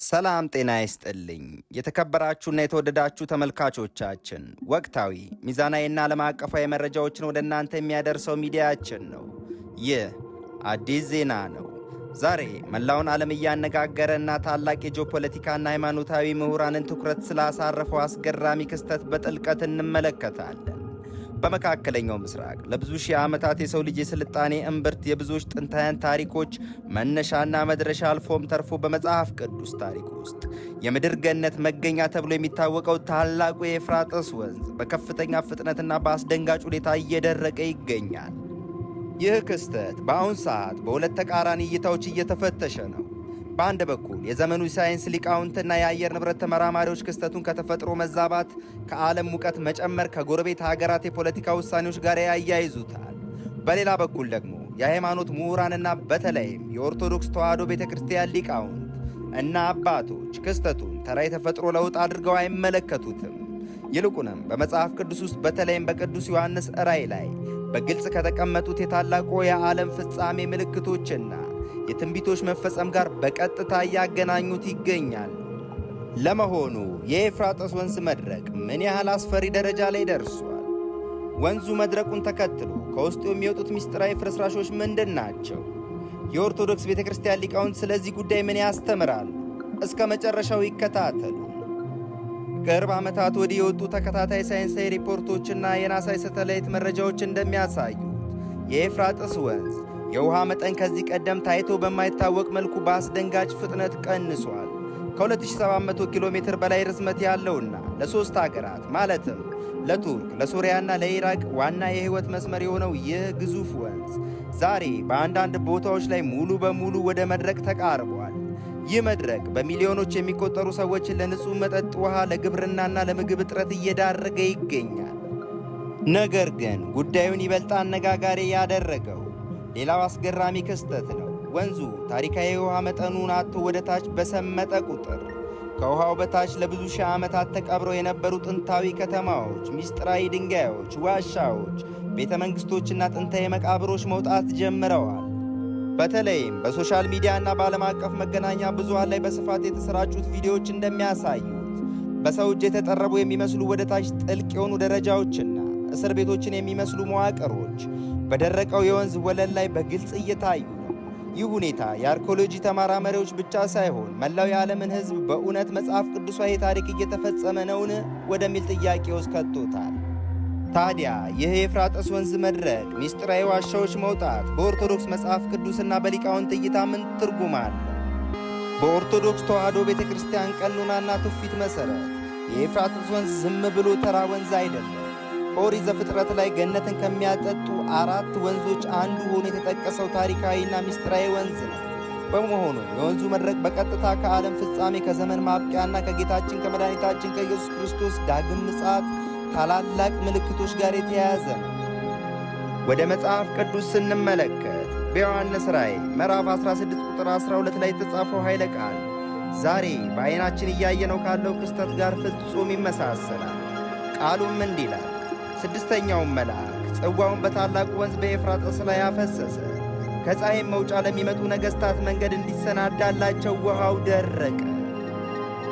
ሰላም ጤና ይስጥልኝ። የተከበራችሁና የተወደዳችሁ ተመልካቾቻችን ወቅታዊ ሚዛናዊና ዓለም አቀፋዊ መረጃዎችን ወደ እናንተ የሚያደርሰው ሚዲያችን ነው። ይህ አዲስ ዜና ነው። ዛሬ መላውን ዓለም እያነጋገረና ታላቅ የጂኦፖለቲካና ሃይማኖታዊ ምሁራንን ትኩረት ስላሳረፈው አስገራሚ ክስተት በጥልቀት እንመለከታለን። በመካከለኛው ምስራቅ ለብዙ ሺህ ዓመታት የሰው ልጅ የስልጣኔ እምብርት፣ የብዙዎች ጥንታውያን ታሪኮች መነሻና መድረሻ አልፎም ተርፎ በመጽሐፍ ቅዱስ ታሪክ ውስጥ የምድር ገነት መገኛ ተብሎ የሚታወቀው ታላቁ የኤፍራጥስ ወንዝ በከፍተኛ ፍጥነትና በአስደንጋጭ ሁኔታ እየደረቀ ይገኛል። ይህ ክስተት በአሁን ሰዓት በሁለት ተቃራኒ እይታዎች እየተፈተሸ ነው። በአንድ በኩል የዘመኑ ሳይንስ ሊቃውንትና የአየር ንብረት ተመራማሪዎች ክስተቱን ከተፈጥሮ መዛባት፣ ከዓለም ሙቀት መጨመር፣ ከጎረቤት ሀገራት የፖለቲካ ውሳኔዎች ጋር ያያይዙታል። በሌላ በኩል ደግሞ የሃይማኖት ምሁራንና በተለይም የኦርቶዶክስ ተዋሕዶ ቤተ ክርስቲያን ሊቃውንት እና አባቶች ክስተቱን ተራ የተፈጥሮ ለውጥ አድርገው አይመለከቱትም። ይልቁንም በመጽሐፍ ቅዱስ ውስጥ በተለይም በቅዱስ ዮሐንስ ራእይ ላይ በግልጽ ከተቀመጡት የታላቁ የዓለም ፍጻሜ ምልክቶችና የትንቢቶች መፈጸም ጋር በቀጥታ እያገናኙት ይገኛል። ለመሆኑ የኤፍራጥስ ወንዝ መድረቅ ምን ያህል አስፈሪ ደረጃ ላይ ደርሷል? ወንዙ መድረቁን ተከትሎ ከውስጡ የሚወጡት ምስጢራዊ ፍርስራሾች ምንድን ናቸው? የኦርቶዶክስ ቤተ ክርስቲያን ሊቃውንት ስለዚህ ጉዳይ ምን ያስተምራሉ? እስከ መጨረሻው ይከታተሉ። ከቅርብ ዓመታት ወዲህ የወጡ ተከታታይ ሳይንሳዊ ሪፖርቶችና የናሳ ሳተላይት መረጃዎች እንደሚያሳዩት የኤፍራጥስ ወንዝ የውሃ መጠን ከዚህ ቀደም ታይቶ በማይታወቅ መልኩ በአስደንጋጭ ፍጥነት ቀንሷል። ከ2700 ኪሎ ሜትር በላይ ርዝመት ያለውና ለሦስት አገራት ማለትም ለቱርክ፣ ለሶሪያና ለኢራቅ ዋና የሕይወት መስመር የሆነው ይህ ግዙፍ ወንዝ ዛሬ በአንዳንድ ቦታዎች ላይ ሙሉ በሙሉ ወደ መድረቅ ተቃርቧል። ይህ መድረቅ በሚሊዮኖች የሚቆጠሩ ሰዎችን ለንጹሕ መጠጥ ውሃ፣ ለግብርናና ለምግብ እጥረት እየዳረገ ይገኛል። ነገር ግን ጉዳዩን ይበልጥ አነጋጋሪ ያደረገው ሌላው አስገራሚ ክስተት ነው። ወንዙ ታሪካዊ የውሃ መጠኑን አጥቶ ወደ ታች በሰመጠ ቁጥር ከውሃው በታች ለብዙ ሺህ ዓመታት ተቀብረው የነበሩ ጥንታዊ ከተማዎች፣ ምስጢራዊ ድንጋዮች፣ ዋሻዎች፣ ቤተ መንግሥቶችና ጥንታዊ መቃብሮች መውጣት ጀምረዋል። በተለይም በሶሻል ሚዲያና በዓለም አቀፍ መገናኛ ብዙሃን ላይ በስፋት የተሰራጩት ቪዲዮዎች እንደሚያሳዩት በሰው እጅ የተጠረቡ የሚመስሉ ወደ ታች ጥልቅ የሆኑ ደረጃዎችና እስር ቤቶችን የሚመስሉ መዋቅሮች በደረቀው የወንዝ ወለል ላይ በግልጽ እየታዩ ነው። ይህ ሁኔታ የአርኪኦሎጂ ተመራማሪዎች ብቻ ሳይሆን መላው የዓለምን ሕዝብ በእውነት መጽሐፍ ቅዱሳዊ ታሪክ እየተፈጸመ ነውን ወደሚል ጥያቄ ውስጥ ከቶታል። ታዲያ ይህ የኤፍራጥስ ወንዝ መድረቅ፣ ምስጢራዊ ዋሻዎች መውጣት በኦርቶዶክስ መጽሐፍ ቅዱስና በሊቃውንት እይታ ምን ትርጉም አለ? በኦርቶዶክስ ተዋሕዶ ቤተ ክርስቲያን ቀኖናና ትውፊት መሠረት የኤፍራጥስ ወንዝ ዝም ብሎ ተራ ወንዝ አይደለም። በኦሪት ዘፍጥረት ላይ ገነትን ከሚያጠጡ 4 ወንዞች አንዱ ሆኖ የተጠቀሰው ታሪካዊና ምስጢራዊ ወንዝ ነው። በመሆኑ የወንዙ መድረቅ በቀጥታ ከዓለም ፍጻሜ፣ ከዘመን ማብቂያና ከጌታችን ከመድኃኒታችን ከኢየሱስ ክርስቶስ ዳግም ምጽአት ታላላቅ ምልክቶች ጋር የተያያዘ ነው። ወደ መጽሐፍ ቅዱስ ስንመለከት በዮሐንስ ራእይ ምዕራፍ 16 ቁጥር 12 ላይ የተጻፈው ኃይለ ቃል ዛሬ በዓይናችን እያየነው ካለው ክስተት ጋር ፍጹም ይመሳሰላል። ቃሉም እንዲህ ይላል፣ ስድስተኛውም መልአክ ጽዋውን በታላቁ ወንዝ በኤፍራጥስ ላይ አፈሰሰ። ከፀሐይም መውጫ ለሚመጡ ነገሥታት መንገድ እንዲሰናዳላቸው ውሃው ደረቀ።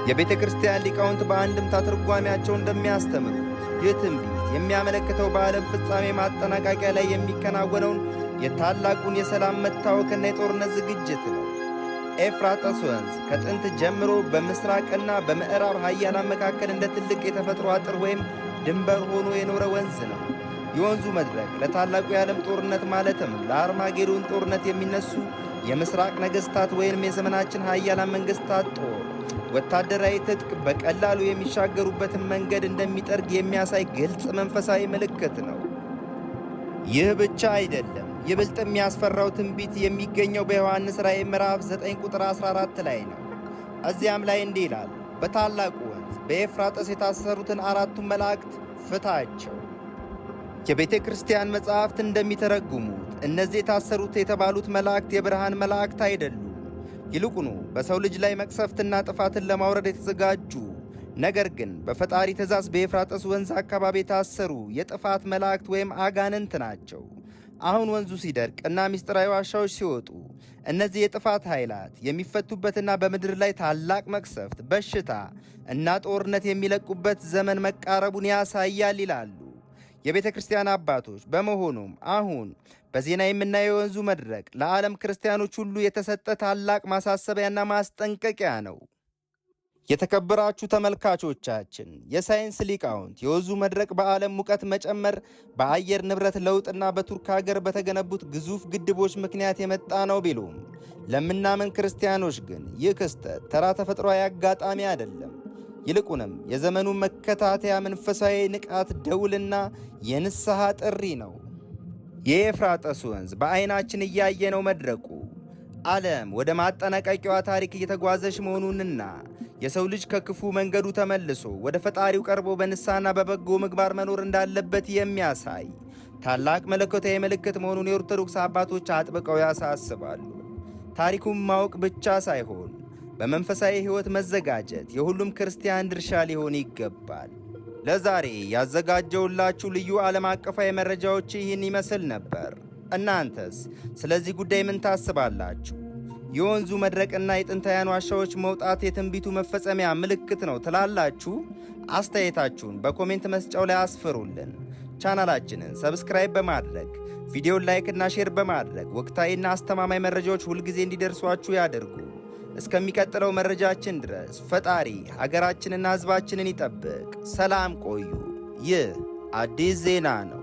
የቤተ ክርስቲያን ሊቃውንት በአንድምታ ትርጓሜያቸው እንደሚያስተምሩት ይህ ትንቢት የሚያመለክተው በዓለም ፍጻሜ ማጠናቀቂያ ላይ የሚከናወነውን የታላቁን የሰላም መታወክና የጦርነት ዝግጅት ነው። ኤፍራጥስ ወንዝ ከጥንት ጀምሮ በምስራቅና በምዕራብ ኃያላን መካከል እንደ ትልቅ የተፈጥሮ አጥር ወይም ድንበር ሆኖ የኖረ ወንዝ ነው። የወንዙ መድረቅ ለታላቁ የዓለም ጦርነት ማለትም ለአርማጌዶን ጦርነት የሚነሱ የምስራቅ ነገሥታት ወይም የዘመናችን ኃያላን መንግሥታት ጦር ወታደራዊ ትጥቅ በቀላሉ የሚሻገሩበትን መንገድ እንደሚጠርግ የሚያሳይ ግልጽ መንፈሳዊ ምልክት ነው። ይህ ብቻ አይደለም። ይበልጥ የሚያስፈራው ትንቢት የሚገኘው በዮሐንስ ራእይ ምዕራፍ 9 ቁጥር 14 ላይ ነው። እዚያም ላይ እንዲህ ይላል፣ በታላቁ ወንዝ በኤፍራጥስ የታሰሩትን 4ቱን መላእክት ፍታቸው። የቤተ ክርስቲያን መጻሕፍት እንደሚተረጉሙት እነዚህ የታሰሩት የተባሉት መላእክት የብርሃን መላእክት አይደሉም። ይልቁኑ በሰው ልጅ ላይ መቅሰፍትና ጥፋትን ለማውረድ የተዘጋጁ ነገር ግን በፈጣሪ ትእዛዝ በኤፍራጥስ ወንዝ አካባቢ የታሰሩ የጥፋት መላእክት ወይም አጋንንት ናቸው። አሁን ወንዙ ሲደርቅ እና ምስጢራዊ ዋሻዎች ሲወጡ እነዚህ የጥፋት ኃይላት የሚፈቱበትና በምድር ላይ ታላቅ መቅሰፍት፣ በሽታ እና ጦርነት የሚለቁበት ዘመን መቃረቡን ያሳያል ይላሉ የቤተ ክርስቲያን አባቶች። በመሆኑም አሁን በዜና የምናየው የወንዙ መድረቅ ለዓለም ክርስቲያኖች ሁሉ የተሰጠ ታላቅ ማሳሰቢያና ማስጠንቀቂያ ነው። የተከበራችሁ ተመልካቾቻችን፣ የሳይንስ ሊቃውንት የወንዙ መድረቅ በዓለም ሙቀት መጨመር፣ በአየር ንብረት ለውጥና በቱርክ ሀገር በተገነቡት ግዙፍ ግድቦች ምክንያት የመጣ ነው ቢሉም ለምናምን ክርስቲያኖች ግን ይህ ክስተት ተራ ተፈጥሯዊ አጋጣሚ አይደለም። ይልቁንም የዘመኑ መከታተያ መንፈሳዊ ንቃት ደውልና የንስሐ ጥሪ ነው። የኤፍራጥስ ወንዝ በዓይናችን እያየነው መድረቁ ዓለም ወደ ማጠናቀቂያዋ ታሪክ እየተጓዘች መሆኑንና የሰው ልጅ ከክፉ መንገዱ ተመልሶ ወደ ፈጣሪው ቀርቦ በንስሐና በበጎ ምግባር መኖር እንዳለበት የሚያሳይ ታላቅ መለኮታዊ ምልክት መሆኑን የኦርቶዶክስ አባቶች አጥብቀው ያሳስባሉ። ታሪኩን ማወቅ ብቻ ሳይሆን በመንፈሳዊ ሕይወት መዘጋጀት የሁሉም ክርስቲያን ድርሻ ሊሆን ይገባል። ለዛሬ ያዘጋጀውላችሁ ልዩ ዓለም አቀፋዊ መረጃዎች ይህን ይመስል ነበር። እናንተስ ስለዚህ ጉዳይ ምን ታስባላችሁ? የወንዙ መድረቅና የጥንታውያን ዋሻዎች መውጣት የትንቢቱ መፈጸሚያ ምልክት ነው ትላላችሁ? አስተያየታችሁን በኮሜንት መስጫው ላይ አስፍሩልን። ቻናላችንን ሰብስክራይብ በማድረግ ቪዲዮን ላይክና ሼር በማድረግ ወቅታዊና አስተማማኝ መረጃዎች ሁልጊዜ እንዲደርሷችሁ ያድርጉ። እስከሚቀጥለው መረጃችን ድረስ ፈጣሪ ሀገራችንና ሕዝባችንን ይጠብቅ። ሰላም ቆዩ። ይህ አዲስ ዜና ነው።